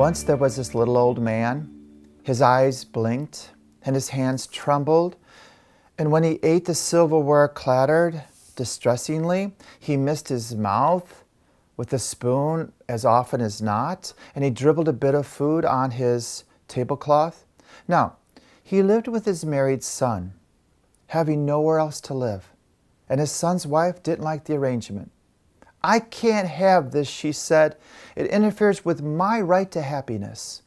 Once there was this little old man. His eyes blinked and his hands trembled. And when he ate, the silverware clattered distressingly. He missed his mouth with a spoon as often as not, and he dribbled a bit of food on his tablecloth. Now, he lived with his married son, having nowhere else to live. And his son's wife didn't like the arrangement. "I can't have this," she said. "It interferes with my right to happiness."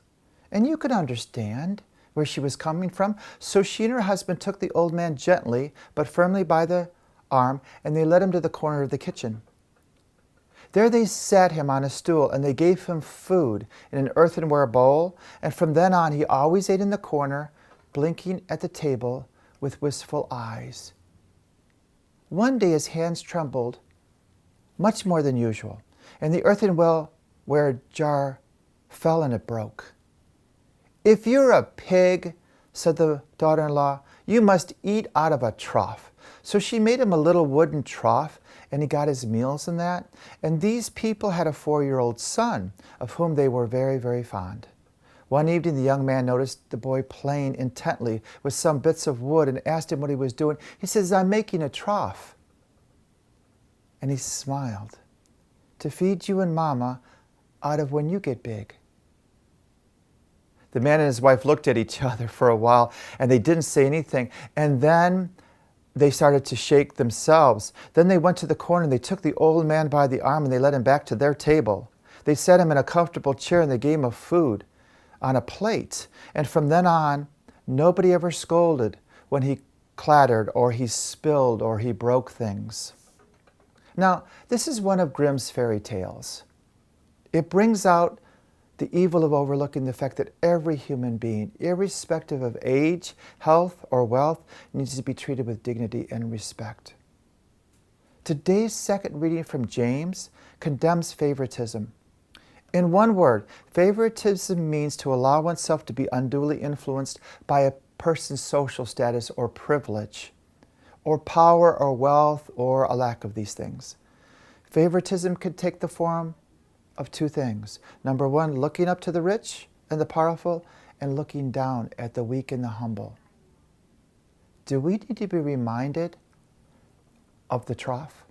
And you could understand where she was coming from. So she and her husband took the old man gently but firmly by the arm, and they led him to the corner of the kitchen. There they sat him on a stool, and they gave him food in an earthenware bowl, and from then on he always ate in the corner, blinking at the table with wistful eyes. One day his hands trembled much more than usual, and the earthenware jar fell and it broke. "If you're a pig," said the daughter-in-law, "you must eat out of a trough." So she made him a little wooden trough, and he got his meals in that. And these people had a 4-year-old son, of whom they were very, very fond. One evening, the young man noticed the boy playing intently with some bits of wood and asked him what he was doing. He says, "I'm making a trough." And he smiled. "To feed you and Mama out of when you get big." The man and his wife looked at each other for a while, and they didn't say anything. And then they started to shake themselves. Then they went to the corner, and they took the old man by the arm, and they led him back to their table. They set him in a comfortable chair, and they gave him food on a plate. And from then on, nobody ever scolded when he clattered, or he spilled, or he broke things. Now, this is one of Grimm's fairy tales. It brings out the evil of overlooking the fact that every human being, irrespective of age, health, or wealth, needs to be treated with dignity and respect. Today's second reading from James condemns favoritism. In one word, favoritism means to allow oneself to be unduly influenced by a person's social status or privilege, or power or wealth, or a lack of these things. Favoritism could take the form of two things. Number one, looking up to the rich and the powerful, and looking down at the weak and the humble. Do we need to be reminded of the trough?